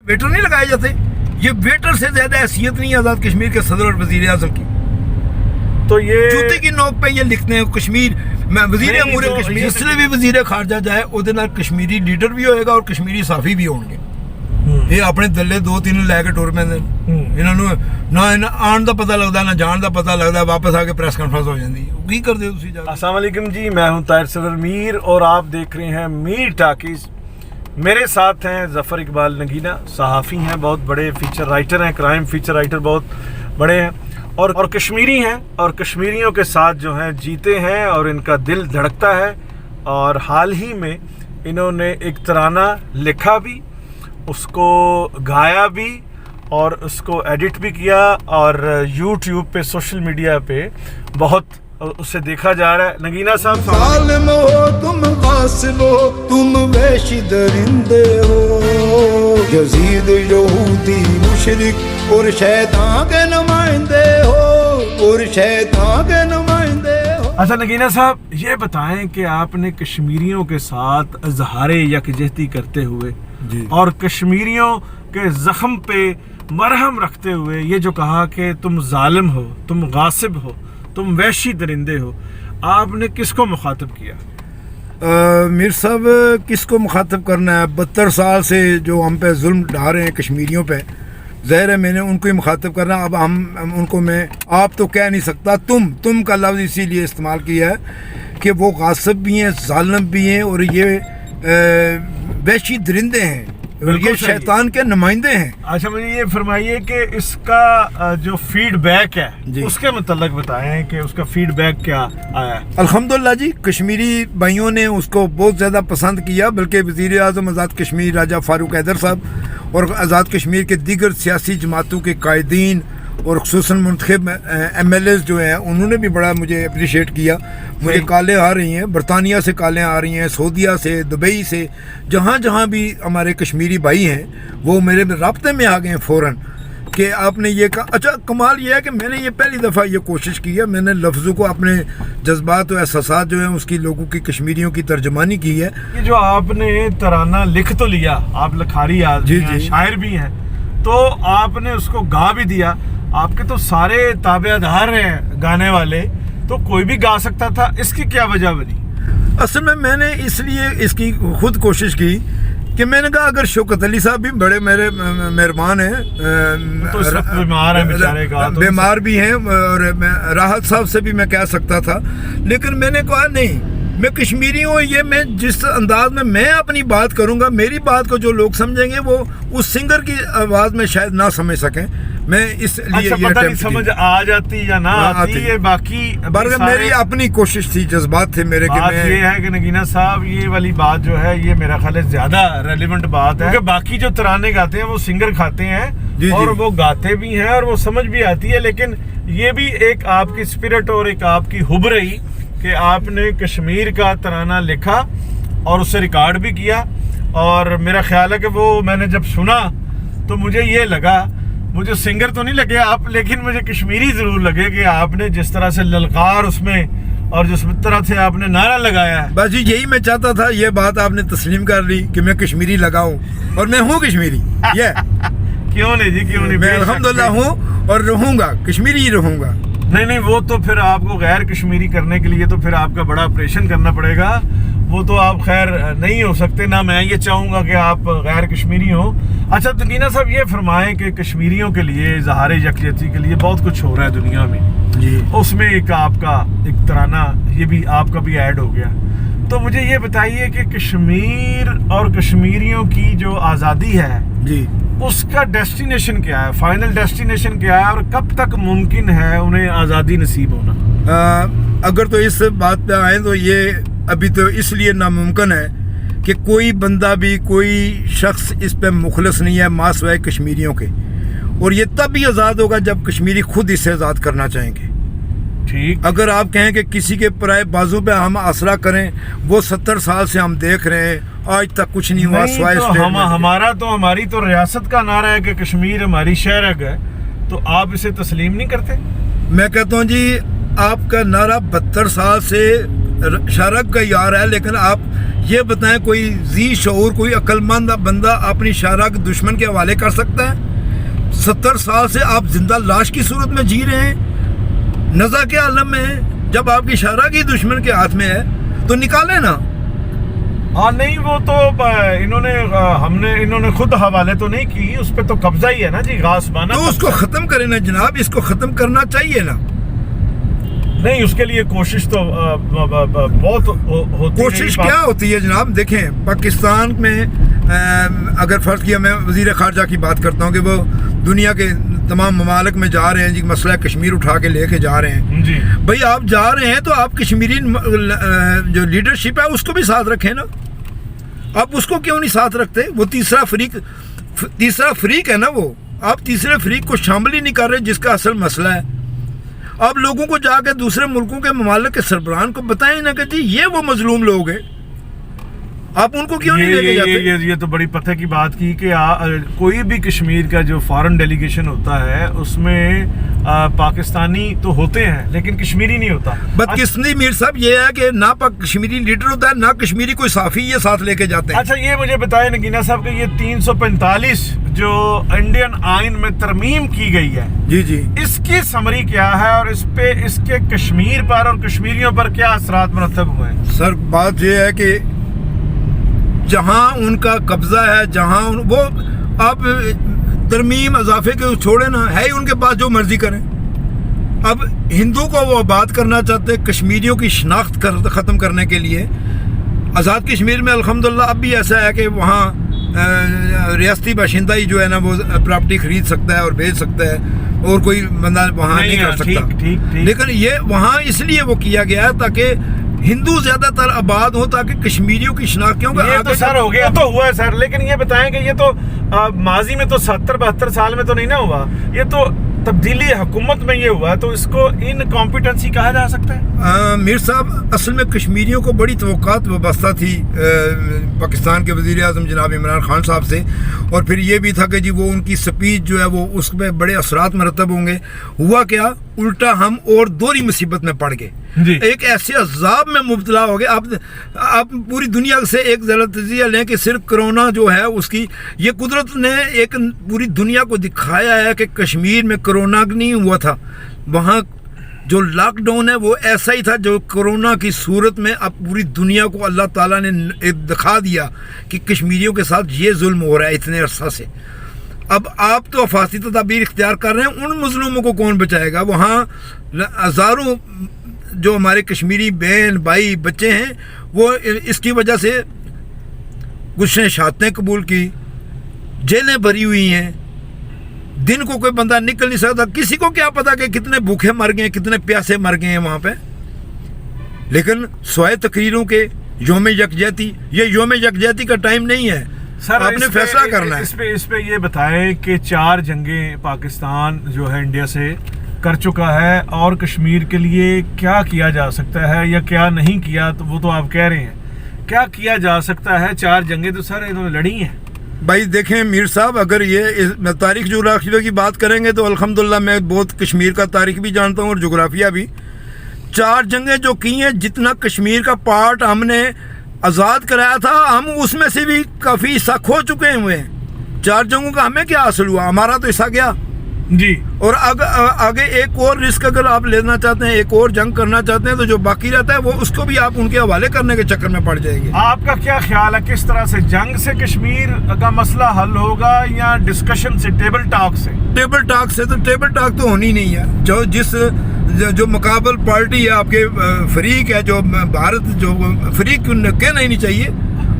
Waiter نہیں لگائے جاتے. یہ ویٹر سے زیادہ حیثیت نہیں آزاد کشمیر کے صدر اور وزیر اعظم کی. تو یہ جوتے کی نوک پہ یہ لکھتے ہیں کشمیر میں وزیر امور کشمیر. اس لیے بھی وزیر خارجہ جائے وہ کشمیری لیڈر بھی ہوئے گا اور کشمیری صافی بھی ہوں گے. یہ اپنے دلے 2-3 لے کے ٹور پہ انہوں نہ آن کا پتہ لگتا نہ جان کا پتہ لگتا, واپس آ کے پریس کانفرنس ہو جاتی. کی کر دے تسی جا. السلام علیکم جی, میں ہوں طاہر صدر میر اور آپ دیکھ رہے ہیں میر ٹاکیز. میرے ساتھ ہیں ظفر اقبال نگینہ, صحافی ہیں, بہت بڑے فیچر رائٹر ہیں, کرائم فیچر رائٹر بہت بڑے ہیں, اور کشمیری ہیں, اور کشمیریوں کے ساتھ جو ہیں جیتے ہیں اور ان کا دل دھڑکتا ہے. اور حال ہی میں انہوں نے ایک ترانہ لکھا بھی, اس کو گایا بھی اور اس کو ایڈٹ بھی کیا, اور یوٹیوب پہ سوشل میڈیا پہ بہت اسے دیکھا جا رہا ہے. نگینہ صاحب, ظالم ہو تم, غاصب ہو تم, وحشی درندے ہو, یزید یہودی مشرک اور شیطان کے نمائندے ہو, اور شیطان کے نمائندے ہو. اچھا نگینہ صاحب, یہ بتائیں کہ آپ نے کشمیریوں کے ساتھ اظہار یکجہتی کرتے ہوئے اور کشمیریوں کے زخم پہ مرہم رکھتے ہوئے یہ جو کہا کہ تم ظالم ہو, تم غاصب ہو, تم وحشی درندے ہو, آپ نے کس کو مخاطب کیا؟ میر صاحب, کس کو مخاطب کرنا ہے؟ 72 سال سے جو ہم پہ ظلم ڈھا رہے ہیں کشمیریوں پہ, ظاہر ہے میں نے ان کو ہی مخاطب کرنا. اب ہم ان کو میں آپ تو کہہ نہیں سکتا, تم کا لفظ اسی لیے استعمال کیا ہے کہ وہ غاصب بھی ہیں, ظالم بھی ہیں, اور یہ وحشی درندے ہیں, یہ شیطان کے نمائندے ہیں. اچھا مجھے یہ فرمائیے کہ اس کا جو فیڈ بیک ہے اس کے متعلق بتائیں کہ اس کا فیڈ بیک کیا آیا ہے. الحمدللہ جی, کشمیری بھائیوں نے اس کو بہت زیادہ پسند کیا, بلکہ وزیر اعظم آزاد کشمیر راجہ فاروق حیدر صاحب اور آزاد کشمیر کے دیگر سیاسی جماعتوں کے قائدین اور خصوصاً منتخب ایم ایل ایز جو ہیں انہوں نے بھی بڑا مجھے اپریشیٹ کیا. مجھے کالیں آ رہی ہیں, برطانیہ سے کالیں آ رہی ہیں, سعودیہ سے, دبئی سے, جہاں بھی ہمارے کشمیری بھائی ہیں وہ میرے رابطے میں آ گئے ہیں فوراً کہ آپ نے یہ کہا. اچھا کمال یہ ہے کہ میں نے یہ پہلی دفعہ یہ کوشش کی ہے, میں نے لفظوں کو اپنے جذبات و احساسات جو ہیں اس کی لوگوں کی کشمیریوں کی ترجمانی کی ہے. یہ جو آپ نے ترانہ لکھ تو لیا, آپ لکھاری آدمی ہیں, شاعر بھی ہیں, تو آپ نے اس کو گا بھی دیا. آپ کے تو سارے تابع دار ہیں گانے والے, تو کوئی بھی گا سکتا تھا, اس کی کیا وجہ بنی؟ اصل میں نے اس لیے اس کی خود کوشش کی کہ میں نے کہا اگر شوکت علی صاحب بھی بڑے میرے مہربان ہیں, تو بیمار ہیں بیچارے, بیمار بھی ہیں, اور راحت صاحب سے بھی میں کہہ سکتا تھا, لیکن میں نے کہا نہیں, میں کشمیری ہوں, یہ میں جس انداز میں اپنی بات کروں گا, میری بات کو جو لوگ سمجھیں گے وہ اس سنگر کی آواز میں شاید نہ سمجھ سکیں. میں اس لیے پتہ نہیں سمجھ آ جاتی یا نہ آتی, یہ باقی میری اپنی کوشش تھی, جذبات تھے میرے. بات یہ ہے کہ نگینہ صاحب, یہ والی بات جو ہے یہ میرا خیال ہے زیادہ ریلیونٹ بات ہے, کہ باقی جو ترانے گاتے ہیں وہ سنگر کھاتے ہیں اور وہ گاتے بھی ہیں اور وہ سمجھ بھی آتی ہے, لیکن یہ بھی ایک آپ کی اسپرٹ اور ایک آپ کی حب رہی کہ آپ نے کشمیر کا ترانہ لکھا اور اسے ریکارڈ بھی کیا. اور میرا خیال ہے کہ وہ میں نے جب سنا تو مجھے یہ لگا, مجھے سنگر تو نہیں لگے آپ, لیکن مجھے کشمیری ضرور لگے کہ آپ نے جس طرح سے للکار اس میں اور جس طرح سے آپ نے نعرہ لگایا ہے. بس جی یہی میں چاہتا تھا, یہ بات آپ نے تسلیم کر لی کہ میں کشمیری لگاؤں, اور میں ہوں کشمیری. کیوں نہیں جی, کیوں نہیں, میں الحمدللہ ہوں اور رہوں گا, کشمیری ہی رہوں گا. نہیں, وہ تو پھر آپ کو غیر کشمیری کرنے کے لیے تو پھر آپ کا بڑا آپریشن کرنا پڑے گا, وہ تو آپ خیر نہیں ہو سکتے, نہ میں یہ چاہوں گا کہ آپ غیر کشمیری ہوں. اچھا نگینہ صاحب, یہ فرمائیں کہ کشمیریوں کے لیے اظہار یکجہتی کے لیے بہت کچھ ہو رہا ہے دنیا میں جی, اس میں ایک آپ کا ایک ترانہ یہ بھی آپ کا بھی ایڈ ہو گیا, تو مجھے یہ بتائیے کہ کشمیر اور کشمیریوں کی جو آزادی ہے جی, اس کا ڈیسٹینیشن کیا ہے, فائنل ڈیسٹینیشن کیا ہے, اور کب تک ممکن ہے انہیں آزادی نصیب ہونا؟ اگر تو اس بات پہ آئیں تو یہ ابھی تو اس لیے ناممکن ہے کہ کوئی بندہ بھی, کوئی شخص اس پہ مخلص نہیں ہے ماں سوائے کشمیریوں کے, اور یہ تب ہی آزاد ہوگا جب کشمیری خود اسے آزاد کرنا چاہیں گے. ٹھیک, اگر آپ کہیں کہ کسی کے پرائے بازو پہ ہم آسرا کریں, وہ 70 سال سے ہم دیکھ رہے ہیں, آج تک کچھ نہیں ہوا سوائے ہماری تو ریاست کا نعرہ ہے کہ کشمیر ہماری شہرگ ہے, تو آپ اسے تسلیم نہیں کرتے؟ میں کہتا ہوں جی, آپ کا نعرہ 72 سال سے شرک کا یار ہے, لیکن آپ یہ بتائیں کوئی ذی شعور کوئی عقل مند بندہ اپنی شاہراہ کے دشمن کے حوالے کر سکتا ہے؟ 70 سال سے آپ زندہ لاش کی صورت میں جی رہے ہیں، نزا کے عالم میں ہیں. جب آپ کی شاہراہ کی دشمن کے ہاتھ میں ہے تو نکالیں نا. ہاں نہیں وہ تو انہوں نے خود حوالے تو نہیں کی، اس پہ تو قبضہ ہی ہے نا جی، غاصبانہ. تو اس کو ختم کریں نا جناب، اس کو ختم کرنا چاہیے نا. نہیں اس کے لیے کوشش تو بہت ہوتی ہے. کوشش کیا ہوتی ہے جناب؟ دیکھیں پاکستان میں اگر فرض کیا میں وزیر خارجہ کی بات کرتا ہوں کہ وہ دنیا کے تمام ممالک میں جا رہے ہیں جی، مسئلہ کشمیر اٹھا کے لے کے جا رہے ہیں جی. بھائی آپ جا رہے ہیں تو آپ کشمیری جو لیڈرشپ ہے اس کو بھی ساتھ رکھیں نا. آپ اس کو کیوں نہیں ساتھ رکھتے؟ وہ تیسرا فریق ہے نا. وہ آپ تیسرے فریق کو شامل ہی نہیں کر رہے جس کا اصل مسئلہ ہے. آپ لوگوں کو جا کے دوسرے ملکوں کے ممالک کے سربراہان کو بتائیں نا کہ جی یہ وہ مظلوم لوگ ہیں، آپ ان کو کیوں نہیں لے کے جاتے؟ یہ تو بڑی پتہ کی بات کی کہ کوئی بھی کشمیر کا جو فارن ڈیلیگیشن ہوتا ہے اس میں پاکستانی تو ہوتے ہیں لیکن کشمیری نہیں ہوتا. بدقسمتی میر صاحب یہ ہے کہ نہ کشمیری لیڈر ہوتا ہے نہ کشمیری کوئی صحافی یہ ساتھ لے کے جاتے ہیں. اچھا یہ مجھے بتائیں نگینہ صاحب کہ یہ 345 جو انڈین آئین میں ترمیم کی گئی ہے جی جی اس کی سمری کیا ہے اور اس کے کشمیر پر اور کشمیریوں پر کیا اثرات مرتب ہوئے ہیں؟ سر بات یہ ہے کہ جہاں ان کا قبضہ ہے، جہاں وہ آپ ترمیم اضافے کے چھوڑے نا، ہے ہی ان کے پاس جو مرضی کریں. اب ہندو کو وہ آباد کرنا چاہتے ہیں کشمیریوں کی شناخت ختم کرنے کے لیے. آزاد کشمیر میں الحمدللہ اب بھی ایسا ہے کہ وہاں ریاستی باشندہ ہی جو ہے نا وہ پراپرٹی خرید سکتا ہے اور بیچ سکتا ہے اور کوئی بندہ وہاں نہیں کر سکتا. لیکن یہ وہاں اس لیے وہ کیا گیا ہے تاکہ ہندو زیادہ تر آباد ہو تاکہ کشمیریوں کی شناخت. کیوں یہ تو سر ہو گیا تو ہوا ہے سر، لیکن یہ بتائیں کہ یہ تو ماضی میں تو 70-72 سال میں تو نہیں نہ ہوا، یہ تو تبدیلی حکومت میں یہ ہوا ہے، تو اس کو انکمپیٹنسی کہا جا سکتا ہے؟ میر صاحب اصل میں کشمیریوں کو بڑی توقعات وابستہ تھی پاکستان کے وزیر اعظم جناب عمران خان صاحب سے، اور پھر یہ بھی تھا کہ جی وہ ان کی سپیچ جو ہے وہ اس میں بڑے اثرات مرتب ہوں گے. ہوا کیا؟ الٹا ہم اور دوہری مصیبت میں پڑ گئے، ایک ایسے عذاب میں مبتلا ہو گئے. آپ پوری دنیا سے ایک ذرا تجزیہ لیں کہ صرف کرونا جو ہے اس کی یہ قدرت نے ایک پوری دنیا کو دکھایا ہے کہ کشمیر میں کرونا نہیں ہوا تھا. وہاں جو لاک ڈاؤن ہے وہ ایسا ہی تھا جو کرونا کی صورت میں اب پوری دنیا کو اللہ تعالیٰ نے دکھا دیا کہ کشمیریوں کے ساتھ یہ ظلم ہو رہا ہے اتنے عرصہ سے. اب آپ تو افاقی تدابیر اختیار کر رہے ہیں، ان مظلوموں کو کون بچائے گا؟ وہاں ہزاروں جو ہمارے کشمیری بہن بھائی بچے ہیں وہ اس کی وجہ سے کچھ نے شہادتیں قبول کی، جیلیں بھری ہوئی ہیں، دن کو کوئی بندہ نکل نہیں سکتا. کسی کو کیا پتا کہ کتنے بھوکے مر گئے ہیں، کتنے پیاسے مر گئے ہیں وہاں پہ. لیکن سوائے تقریروں کے یوم یکجہتی، یہ یوم یکجہتی کا ٹائم نہیں ہے. سر آپ نے فیصلہ کرنا ہے. اس پہ یہ بتائیں کہ 4 جنگیں پاکستان جو ہے انڈیا سے کر چکا ہے، اور کشمیر کے لیے کیا کیا جا سکتا ہے یا کیا نہیں کیا، تو وہ تو آپ کہہ رہے ہیں کیا کیا جا سکتا ہے. 4 جنگیں تو سر انہوں نے لڑی ہیں. بھائی دیکھیں میر صاحب، اگر یہ تاریخ جغرافیہ کی بات کریں گے تو الحمدللہ میں بہت کشمیر کا تاریخ بھی جانتا ہوں اور جغرافیہ بھی. 4 جنگیں جو کی ہیں، جتنا کشمیر کا پارٹ ہم نے آزاد کرایا تھا ہم اس میں سے بھی کافی حصہ کھو چکے ہوئے ہیں. 4 جنگوں کا ہمیں کیا حاصل ہوا؟ ہمارا تو حصہ گیا جی. اور آگے ایک اور رسک اگر آپ لینا چاہتے ہیں، ایک اور جنگ کرنا چاہتے ہیں، تو جو باقی رہتا ہے وہ اس کو بھی آپ ان کے حوالے کرنے کے چکر میں پڑ جائیں گے. آپ کا کیا خیال ہے کس طرح سے جنگ سے کشمیر کا مسئلہ حل ہوگا یا ڈسکشن سے، ٹیبل ٹاک سے؟ ٹیبل ٹاک سے تو ٹیبل ٹاک تو ہونی نہیں ہے. جو مقابل پارٹی ہے آپ کے فریق ہے، جو بھارت جو فریق کہنا ہی نہیں چاہیے،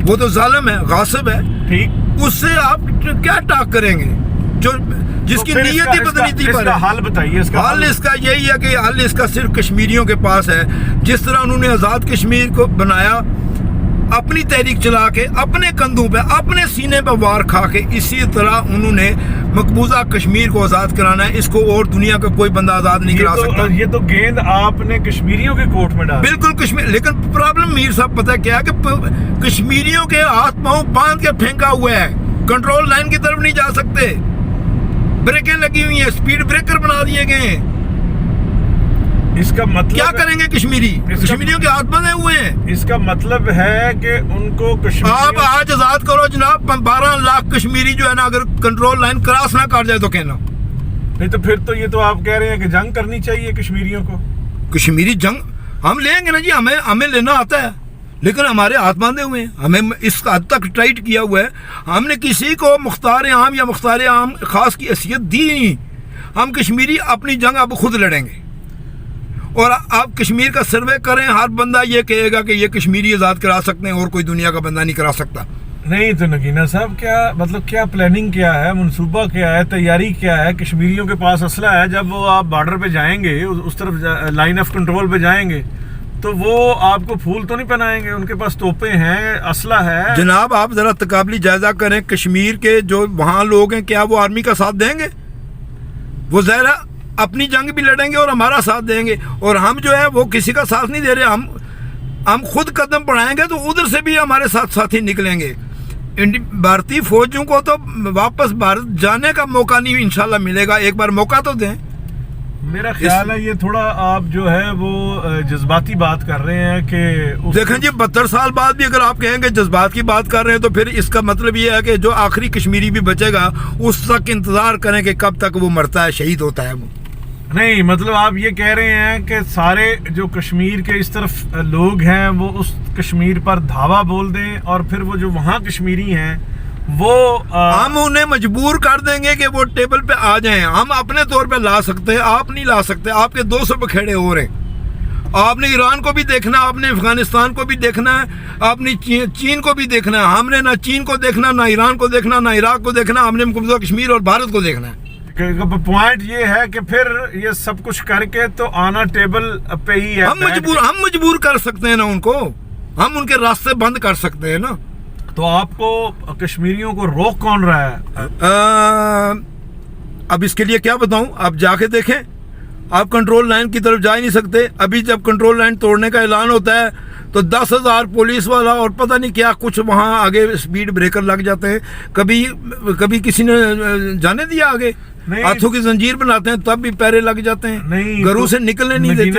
وہ تو ظالم ہے، غاصب ہے. ٹھیک، اس سے آپ کیا ٹاک کریں گے جو جس کی نیت ہی بدلی تھی؟ اس کا حل بتائیے. حل اس کا یہی ہے کہ حل اس کا صرف کشمیریوں کے پاس ہے. جس طرح انہوں نے آزاد کشمیر کو بنایا اپنی تحریک چلا کے، اپنے کندھوں پہ، اپنے سینے پہ وار کھا کے، اسی طرح انہوں نے مقبوضہ کشمیر کو آزاد کرانا ہے. اس کو اور دنیا کا کوئی بندہ آزاد نہیں کرا سکتا. یہ تو گیند آپ نے کشمیریوں کے کورٹ میں ڈالا. بالکل کشمیر. لیکن پرابلم میر صاحب پتہ کیا ہے کہ کشمیریوں کے ہاتھ پاؤں باندھ کے پھینکا ہوا ہے، کنٹرول لائن کی طرف نہیں جا سکتے. بریکیں لگی ہوئی ہیں، سپیڈ بریکر بنا دیے گئے ہیں. اس کا مطلب کیا کریں گے کشمیریوں کے ہاتھ بندھے ہوئے ہیں. اس کا مطلب ہے کہ ان کو آپ آج آزاد کرو جناب, 12 لاکھ کشمیری جو ہے نا اگر کنٹرول لائن کراس نہ کر جائے تو کہنا نہیں, تو پھر تو یہ تو آپ کہہ رہے ہیں کہ جنگ کرنی چاہیے کشمیریوں کو. کشمیری جنگ ہم لیں گے نا جی, ہمیں لینا آتا ہے, لیکن ہمارے ہاتھ باندھے ہوئے ہیں, ہمیں اس حد تک ٹائٹ کیا ہوا ہے. ہم نے کسی کو مختار عام یا مختار عام خاص کی حیثیت دی نہیں. ہم کشمیری اپنی جنگ اب خود لڑیں گے. اور آپ کشمیر کا سروے کریں, ہر بندہ یہ کہے گا کہ یہ کشمیری آزاد کرا سکتے ہیں اور کوئی دنیا کا بندہ نہیں کرا سکتا. نہیں تو نگینہ صاحب, کیا پلاننگ کیا ہے, منصوبہ کیا ہے, تیاری کیا ہے؟ کشمیریوں کے پاس اسلحہ ہے, جب وہ آپ بارڈر پہ جائیں گے, اس طرف لائن آف کنٹرول پہ جائیں گے, تو وہ آپ کو پھول تو نہیں پہنائیں گے؟ ان کے پاس توپیں ہیں, اسلحہ ہے. جناب آپ ذرا تقابلی جائزہ کریں, کشمیر کے جو وہاں لوگ ہیں کیا وہ آرمی کا ساتھ دیں گے؟ وہ ظاہر اپنی جنگ بھی لڑیں گے اور ہمارا ساتھ دیں گے, اور ہم جو ہے وہ کسی کا ساتھ نہیں دے رہے. ہم خود قدم بڑھائیں گے تو ادھر سے بھی ہمارے ساتھ ساتھی نکلیں گے. بھارتی فوجوں کو تو واپس بھارت جانے کا موقع نہیں انشاءاللہ ملے گا, ایک بار موقع تو دیں. میرا خیال ہے یہ تھوڑا آپ جو ہے وہ جذباتی بات کر رہے ہیں کہ دیکھیں جی 72 سال بعد بھی اگر آپ کہیں گے جذبات کی بات کر رہے ہیں تو پھر اس کا مطلب یہ ہے کہ جو آخری کشمیری بھی بچے گا اس تک انتظار کریں کہ کب تک وہ مرتا ہے, شہید ہوتا ہے. وہ نہیں, مطلب آپ یہ کہہ رہے ہیں کہ سارے جو کشمیر کے اس طرف لوگ ہیں وہ اس کشمیر پر دھاوا بول دیں, اور پھر وہ جو وہاں کشمیری ہیں وہ ہم انہیں مجبور کر دیں گے کہ وہ ٹیبل پہ آ جائیں. ہم اپنے طور پہ لا سکتے ہیں, آپ نہیں لا سکتے. آپ کے 200 پہ کھڑے ہو رہے ہیں. آپ نے ایران کو بھی دیکھنا, آپ نے افغانستان کو بھی دیکھنا ہے, آپ نے چین کو بھی دیکھنا ہے. ہم نے نہ چین کو دیکھنا, نہ ایران کو دیکھنا, نہ عراق کو دیکھنا. ہم نے مقبوضہ کشمیر اور بھارت کو دیکھنا ہے. پوائنٹ یہ ہے کہ پھر یہ سب کچھ کر کے تو آنا ٹیبل پہ ہی ہے. ہم مجبور کر سکتے ہیں نا ان کو, ہم ان کے راستے بند کر سکتے ہیں نا. تو آپ کو کشمیریوں کو روک کون رہا ہے؟ اب اس کے لیے کیا بتاؤں, آپ جا کے دیکھیں. آپ کنٹرول لائن کی طرف جا ہی نہیں سکتے. ابھی جب کنٹرول لائن توڑنے کا اعلان ہوتا ہے تو 10,000 پولیس والا اور پتہ نہیں کیا کچھ وہاں آگے سپیڈ بریکر لگ جاتے ہیں. کبھی کسی نے جانے دیا آگے, ہاتھوں کی زنجیر بناتے ہیں تب بھی پیرے لگ جاتے ہیں, نہیں گھروں سے نکلنے نہیں دیتے.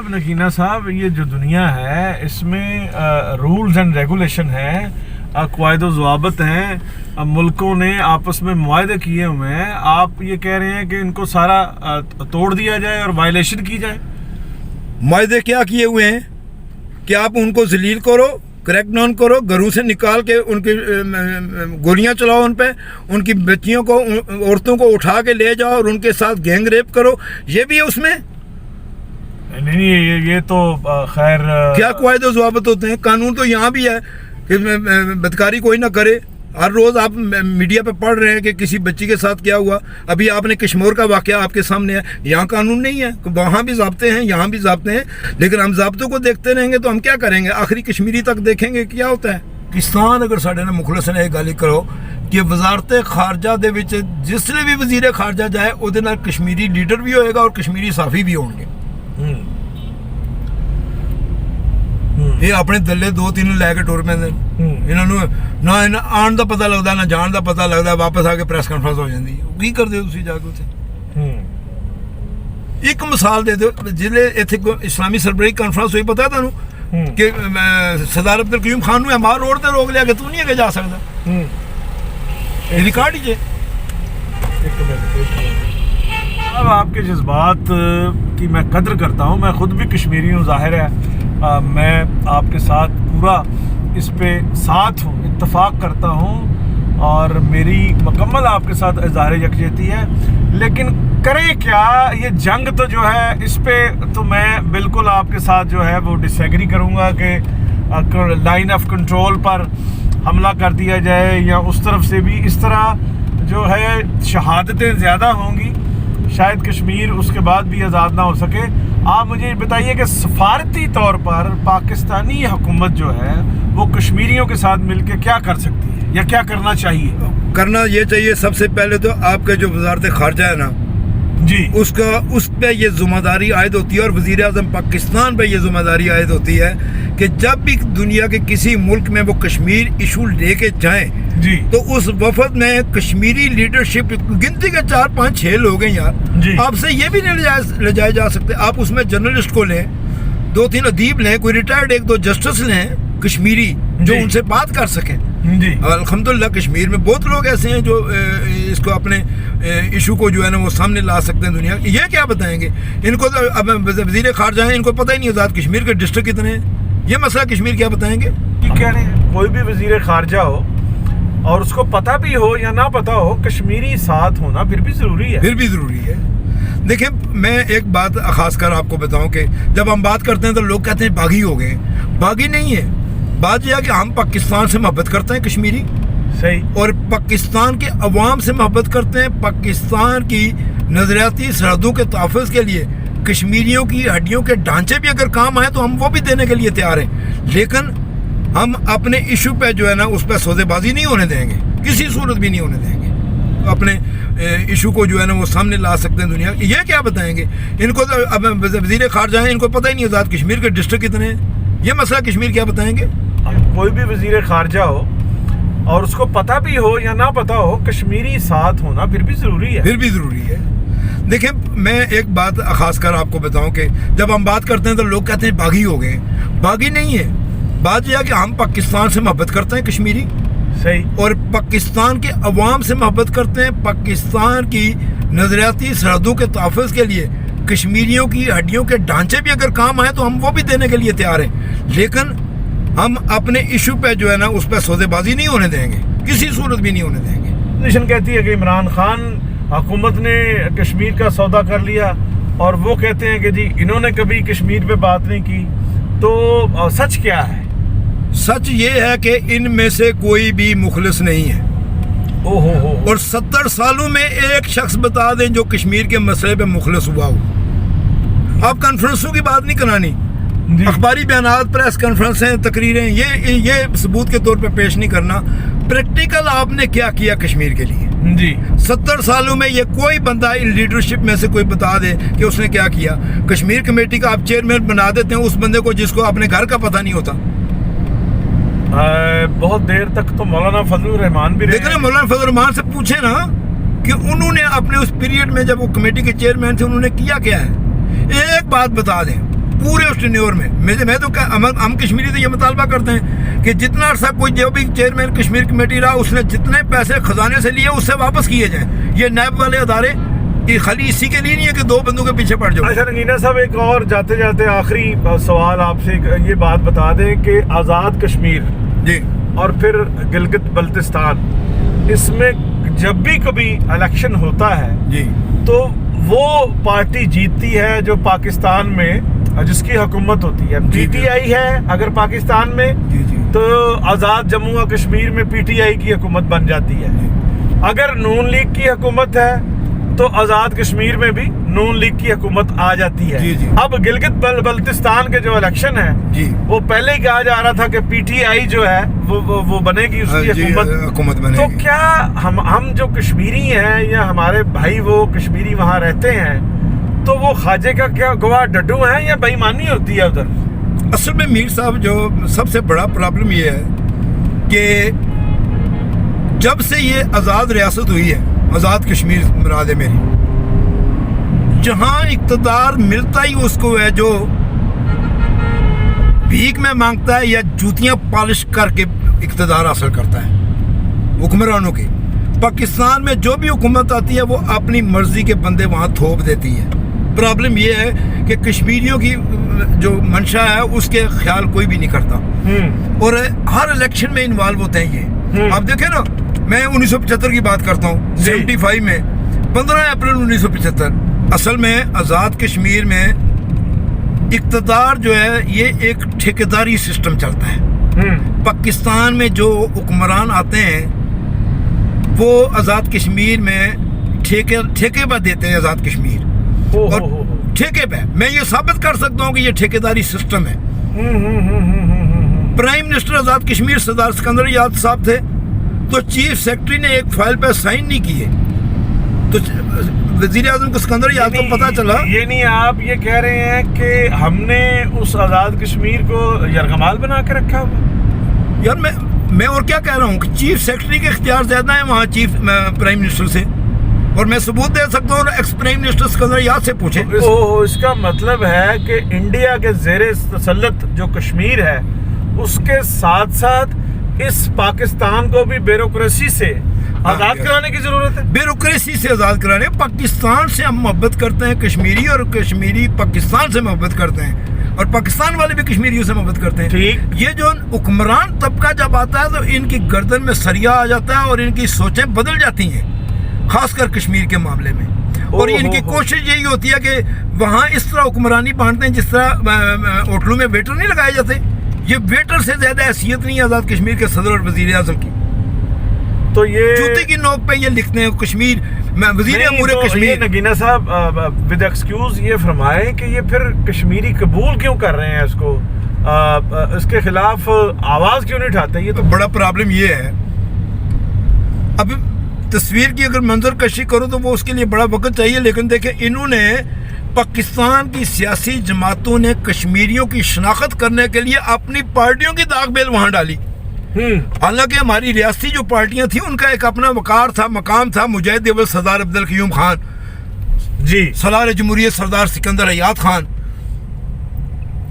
نگینہ صاحب, یہ جو دنیا ہے اس میں رولز اینڈ ریگولیشن ہے, قواعد و ضوابط ہیں, ملکوں نے آپس میں معاہدے کیے ہوئے ہیں. آپ یہ کہہ رہے ہیں کہ ان کو سارا توڑ دیا جائے اور وائلیشن کی جائے. معاہدے کیا کیے ہوئے ہیں کہ آپ ان کو ذلیل کرو, کریک ڈاؤن کرو, گھروں سے نکال کے ان کی گولیاں چلاؤ ان پہ, ان کی بچیوں کو, عورتوں کو اٹھا کے لے جاؤ اور ان کے ساتھ گینگ ریپ کرو. یہ بھی ہے اس میں. نہیں, یہ تو خیر کیا قواعد و ضوابط ہوتے ہیں. قانون تو یہاں بھی ہے کہ بدکاری کوئی نہ کرے. ہر روز آپ میڈیا پہ پڑھ رہے ہیں کہ کسی بچی کے ساتھ کیا ہوا. ابھی آپ نے کشمور کا واقعہ آپ کے سامنے ہے. یہاں قانون نہیں ہے, وہاں بھی ضابطے ہیں, یہاں بھی ضابطے ہیں, لیکن ہم ضابطوں کو دیکھتے رہیں گے تو ہم کیا کریں گے؟ آخری کشمیری تک دیکھیں گے کیا ہوتا ہے. پاکستان اگر ساڈے نے مخلص نے یہ گل کرو کہ وزارت خارجہ دے وچ جس لئے بھی وزیر خارجہ جائے وہ نال کشمیری لیڈر بھی ہوئے گا اور کشمیری صحافی بھی ہوں گے. یہ اپنے دلے 2-3 لے کے ٹور پہ نہ آن دا پتہ لگتا نہ جان دا پتہ لگتا, واپس آ کے پریس کانفرنس ہو جاتی. کی کرتے تسی جا کے اتنے؟ ایک مثال دے دو, جلے ایتھے اسلامی سربراہی کانفرنس ہوئی, پتہ ہے تانوں کہ سردار عبدالقیوم خان نے ہمارا روڈ تے روک لیا کہ تو نہیں اگے جا سکتا. ریکارڈ ہی جے. اب آپ کے جذبات کی میں قدر کرتا ہوں, میں خود بھی کشمیری ہوں, ظاہر ہے میں آپ کے ساتھ پورا اس پہ ساتھ ہوں, اتفاق کرتا ہوں, اور میری مکمل آپ کے ساتھ اظہار یکجہتی ہے. لیکن کریں کیا, یہ جنگ تو جو ہے اس پہ تو میں بالکل آپ کے ساتھ جو ہے وہ ڈس ایگری کروں گا کہ لائن آف کنٹرول پر حملہ کر دیا جائے یا اس طرف سے بھی. اس طرح جو ہے شہادتیں زیادہ ہوں گی, شاید کشمیر اس کے بعد بھی آزاد نہ ہو سکے. آپ مجھے بتائیے کہ سفارتی طور پر پاکستانی حکومت جو ہے وہ کشمیریوں کے ساتھ مل کے کیا کر سکتی ہے یا کیا کرنا چاہیے؟ کرنا یہ چاہیے سب سے پہلے تو آپ کے جو وزارت خارجہ ہے نا جی, اس پہ یہ ذمہ داری عائد ہوتی ہے, اور وزیر اعظم پاکستان پہ یہ ذمہ داری عائد ہوتی ہے کہ جب بھی دنیا کے کسی ملک میں وہ کشمیر ایشو لے کے جائیں جی تو اس وفد میں کشمیری لیڈرشپ گنتی کے 4 5 6 لوگ ہیں یار. جی. آپ سے یہ بھی نہیں لے جائے جا سکتے. آپ اس میں جرنلسٹ کو لیں, 2 3 ادیب لیں, کوئی ریٹائرڈ 1 2 جسٹس لیں کشمیری جو جی. ان سے بات کر سکیں. جی. الحمدللہ کشمیر میں بہت لوگ ایسے ہیں جو اس کو اپنے ایشو کو جو ہے نا وہ سامنے لا سکتے ہیں دنیا. یہ کیا بتائیں گے ان کو؟ تو اب وزیر خارجہ ہیں, ان کو پتہ ہی نہیں آزاد کشمیر کے ڈسٹرکٹ کتنے ہیں. یہ مسئلہ کشمیر کیا بتائیں گے؟ کہہ رہے ہیں کوئی بھی وزیر خارجہ ہو اور اس کو پتہ بھی ہو یا نہ پتہ ہو, کشمیری ساتھ ہونا پھر بھی ضروری ہے. پھر بھی ضروری ہے. دیکھیں میں ایک بات خاص کر آپ کو بتاؤں کہ جب ہم بات کرتے ہیں تو لوگ کہتے ہیں باغی ہو گئے. باغی نہیں ہے. بات یہ ہے کہ ہم پاکستان سے محبت کرتے ہیں کشمیری, صحیح, اور پاکستان کے عوام سے محبت کرتے ہیں. پاکستان کی نظریاتی سرحدوں کے تحفظ کے لیے کشمیریوں کی ہڈیوں کے ڈھانچے بھی اگر کام آئے تو ہم وہ بھی دینے کے لیے تیار ہیں. لیکن ہم اپنے ایشو پہ جو ہے نا اس پہ سودے بازی نہیں ہونے دیں گے, کسی صورت بھی نہیں ہونے دیں گے. اپنے ایشو کو جو ہے نا وہ سامنے لا سکتے ہیں دنیا. یہ کیا بتائیں گے ان کو؟ تو اب وزیر خارجہ ہیں, ان کو پتہ ہی نہیں آزاد کشمیر کے ڈسٹرکٹ کتنے ہیں. یہ مسئلہ کشمیر کیا بتائیں گے؟ کوئی بھی وزیر خارجہ ہو اور اس کو پتہ بھی ہو یا نہ پتہ ہو, کشمیری ساتھ ہونا پھر بھی ضروری ہے. پھر بھی ضروری ہے. دیکھیں میں ایک بات خاص کر آپ کو بتاؤں کہ جب ہم بات کرتے ہیں تو لوگ کہتے ہیں باغی ہو گئے. باغی نہیں ہے. بات یہ ہے کہ ہم پاکستان سے محبت کرتے ہیں کشمیری, صحیح, اور پاکستان کے عوام سے محبت کرتے ہیں. پاکستان کی نظریاتی سرحدوں کے تحفظ کے لیے کشمیریوں کی ہڈیوں کے ڈھانچے بھی اگر کام آئے تو ہم وہ بھی دینے کے لیے تیار ہیں. لیکن ہم اپنے ایشو پہ جو ہے نا اس پہ سودے بازی نہیں ہونے دیں گے, کسی صورت بھی نہیں ہونے دیں گے. نیشن کہتی ہے کہ عمران خان حکومت نے کشمیر کا سودا کر لیا, اور وہ کہتے ہیں کہ جی انہوں نے کبھی کشمیر پہ بات نہیں کی. تو سچ کیا ہے؟ سچ یہ ہے کہ ان میں سے کوئی بھی مخلص نہیں ہے. اور 70 سالوں میں ایک شخص بتا دیں جو کشمیر کے مسئلے پہ مخلص ہوا ہو. آپ کانفرنسوں کی بات نہیں کرانے, اخباری بیانات, پریس کانفرنسیں, تقریریں, یہ ثبوت کے طور پہ پیش نہیں کرنا. پریکٹیکل آپ نے کیا کیا کشمیر کے لیے جی 70 سالوں میں؟ یہ کوئی بندہ لیڈرشپ میں سے کوئی بتا دے کہ اس نے کیا کیا. کشمیر کمیٹی کا آپ چیئرمین بنا دیتے ہیں اس بندے کو جس کو اپنے گھر کا پتہ نہیں ہوتا. بہت دیر تک تو مولانا فضل الرحمان بھی لیکن مولانا فضل الرحمان سے پوچھیں نا کہ انہوں نے اپنے اس پیریڈ میں جب وہ کمیٹی کے چیئرمین تھے انہوں نے کیا کیا ہے. ایک بات بتا دیں پورے اس ٹینیور میں. میں تو ہم کشمیری تو یہ مطالبہ کرتے ہیں کہ جتنا عرصہ کوئی جو بھی چیئرمین کشمیر کمیٹی رہا اس نے جتنے پیسے خزانے سے لیے اس سے واپس کیے جائیں. یہ نیب والے ادارے یہ خالی اسی کے لیے نہیں ہے کہ 2 بندوں کے پیچھے پڑ جاؤ. اچھا نگینا صاحب, ایک اور جاتے جاتے آخری سوال آپ سے یہ بات بتا دیں کہ آزاد کشمیر جی اور پھر گلگت بلتستان, اس میں جب بھی کبھی الیکشن ہوتا ہے جی تو وہ پارٹی جیتتی ہے جو پاکستان میں جس کی حکومت ہوتی ہے. پی ٹی آئی ہے اگر پاکستان میں جی جی تو آزاد جموں و کشمیر میں پی ٹی آئی کی حکومت بن جاتی ہے. اگر نون لیگ کی حکومت ہے تو آزاد کشمیر میں بھی نون لیگ کی حکومت آ جاتی ہے. جی جی. اب گلگت بلتستان کے جو الیکشن ہے جی وہ پہلے ہی کہا جا رہا تھا کہ پی ٹی آئی جو ہے وہ بنے گی اس کی حکومت بنے تو گی. کیا ہم جو کشمیری ہیں یا ہمارے بھائی وہ کشمیری وہاں رہتے ہیں تو وہ خواجے کا کیا گواہ ڈڈو ہیں یا بے ایمانی ہوتی ہے ادھر؟ اصل میں میر صاحب جو سب سے بڑا پرابلم یہ ہے کہ جب سے یہ آزاد ریاست ہوئی ہے, آزاد کشمیر مراد ہے میری, جہاں اقتدار ملتا ہی اس کو ہے جو بھیک میں مانگتا ہے یا جوتیاں پالش کر کے اقتدار حاصل کرتا ہے حکمرانوں کے. پاکستان میں جو بھی حکومت آتی ہے وہ اپنی مرضی کے بندے وہاں تھوپ دیتی ہے. پرابلم یہ ہے کہ کشمیریوں کی جو منشا ہے اس کے خیال کوئی بھی نہیں کرتا, اور ہر الیکشن میں انوالو ہوتے ہیں یہ. آپ دیکھیں نا, میں 1975 کی بات کرتا ہوں, 75 میں 15 اپریل 1975. اصل میں آزاد کشمیر میں اقتدار جو ہے یہ ایک ٹھیکیداری سسٹم چلتا ہے. پاکستان میں جو حکمران آتے ہیں وہ آزاد کشمیر میں ٹھیکے پہ دیتے ہیں. آزاد کشمیر اور ٹھیکے پہ میں یہ ثابت کر سکتا ہوں کہ یہ ٹھیکیداری سسٹم ہے. پرائم منسٹر آزاد کشمیر سردار سکندر یاد صاحب تھے تو چیف سیکرٹری نے ایک فائل پہ سائن نہیں کیے تو وزیر اعظم کو سکندر یاد کو پتا چلا. یہ نہیں آپ یہ کہہ رہے ہیں کہ ہم نے اس آزاد کشمیر کو یرغمال بنا کے رکھا ہوا؟ یار میں میں اور کیا کہہ رہا ہوں کہ چیف سیکرٹری کے اختیار زیادہ ہیں وہاں چیف پرائم منسٹر سے، اور میں ثبوت دے سکتا ہوں، ایکس پرائم منسٹر سکندر یاد سے پوچھیں۔ اس کا مطلب ہے کہ انڈیا کے زیر تسلط جو کشمیر ہے اس کے ساتھ ساتھ اس پاکستان کو بھی بیوروکریسی سے آزاد کرانے کی ضرورت ہے۔ بیوروکریسی سے آزاد کرانے، پاکستان سے ہم محبت کرتے ہیں کشمیری، اور کشمیری پاکستان سے محبت کرتے ہیں، اور پاکستان والے بھی کشمیریوں سے محبت کرتے ہیں۔ ٹھیک، یہ جو حکمران طبقہ جب آتا ہے تو ان کی گردن میں سریا آ جاتا ہے اور ان کی سوچیں بدل جاتی ہیں، خاص کر کشمیر کے معاملے میں، اور ان کی کوشش یہی ہوتی ہے کہ وہاں اس طرح حکمرانی بانٹتے ہیں جس طرح ہوٹلوں میں ویٹر نہیں لگائے جاتے۔ یہ ویٹر سے زیادہ حیثیت نہیں ہے آزاد کشمیر کے صدر اور وزیر اعظم کی۔ تو یہ جوتے کی نوک پہ یہ لکھتے ہیں کشمیر میں وزیر امور کشمیر۔ نگینہ صاحب ود ایکسکیوز یہ فرمائیں کہ یہ پھر کشمیری قبول کیوں کر رہے ہیں اس کو، اس کے خلاف آواز کیوں نہیں اٹھاتے؟ یہ تو بڑا پرابلم یہ ہے، اب تصویر کی اگر منظر کشی کرو تو وہ اس کے لیے بڑا وقت چاہیے، لیکن دیکھیں انہوں نے پاکستان کی سیاسی جماعتوں نے کشمیریوں کی شناخت کرنے کے لیے اپنی پارٹیوں کی داغ بیل وہاں ڈالی۔ حالانکہ ہماری ریاستی جو پارٹیاں تھیں ان کا ایک اپنا وقار تھا، مقام تھا، مجاہد اول سردار عبدالقیوم خان جی، سالار جمہوریت سردار سکندر حیات خان،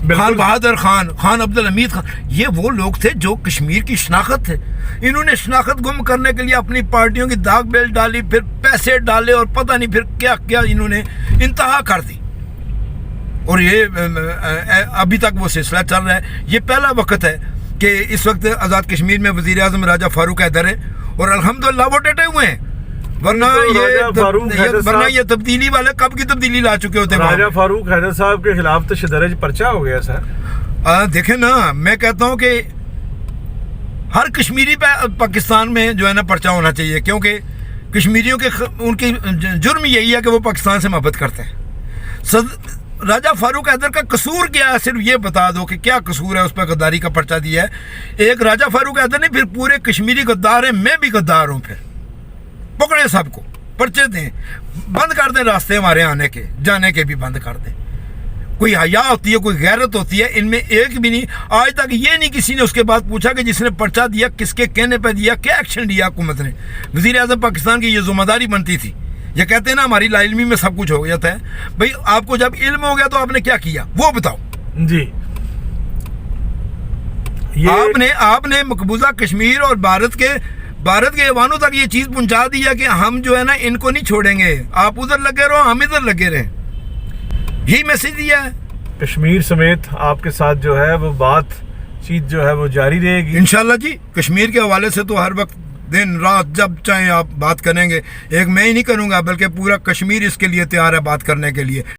خان بہادر خان، خان عبدالحمید خان، یہ وہ لوگ تھے جو کشمیر کی شناخت تھے۔ انہوں نے شناخت گم کرنے کے لیے اپنی پارٹیوں کی داغ بیل ڈالی، پھر پیسے ڈالے، اور پتہ نہیں پھر کیا کیا انہوں نے انتہا کر دی، اور یہ ابھی تک وہ سلسلہ چل رہا ہے۔ یہ پہلا وقت ہے کہ اس وقت آزاد کشمیر میں وزیر اعظم راجہ فاروق حیدر ہے، اور الحمدللہ وہ ڈٹے ہوئے ہیں، ورنہ یہ تبدیلی والے کب کی تبدیلی لا چکے ہوتے ہیں۔ راجہ فاروق حیدر صاحب کے خلاف تو شدرج پرچہ ہو گیا سر۔ دیکھیں نا، میں کہتا ہوں کہ ہر کشمیری پہ پاکستان میں جو ہے نا پرچہ ہونا چاہیے، کیونکہ کشمیریوں کے ان کی جرم یہی ہے کہ وہ پاکستان سے محبت کرتے ہیں۔ راجہ فاروق حیدر کا قصور کیا ہے؟ صرف یہ بتا دو کہ کیا قصور ہے، اس پہ غداری کا پرچہ دیا ہے ایک راجہ فاروق حیدر نے، پھر پورے کشمیری غدار ہیں، میں بھی غدار ہوں، پھر پکڑے سب کو، پرچے دیں، بند کر دیں راستے ہمارے آنے کے جانے کے بھی بند کر دیں۔ کوئی حیا ہوتی ہے، کوئی غیرت ہوتی ہے، ان میں ایک بھی نہیں۔ آج تک یہ نہیں کسی نے اس کے بعد پوچھا کہ جس نے پرچہ دیا کس کے کہنے پہ دیا، کیا ایکشن لیا حکومت نے۔ وزیر اعظم پاکستان کی یہ ذمہ داری بنتی تھی۔ یہ کہتے ہیں نا ہماری لا علمی میں سب کچھ ہو جاتا ہے، بھائی آپ کو جب علم ہو گیا تو آپ نے کیا کیا وہ بتاؤ۔ جی، آپ نے مقبوضہ کشمیر اور بھارت کے ایوانوں تک یہ چیز پہنچا دی ہے کہ ہم جو ہے نا ان کو نہیں چھوڑیں گے، آپ ادھر لگے رہو، ہم ادھر لگے رہیں، یہی میسج دیا ہے۔ کشمیر سمیت آپ کے ساتھ جو ہے وہ بات چیت جو ہے وہ جاری رہے گی انشاءاللہ جی۔ کشمیر کے حوالے سے تو ہر وقت دن رات جب چاہیں آپ بات کریں گے، ایک میں ہی نہیں کروں گا بلکہ پورا کشمیر اس کے لیے تیار ہے بات کرنے کے لیے۔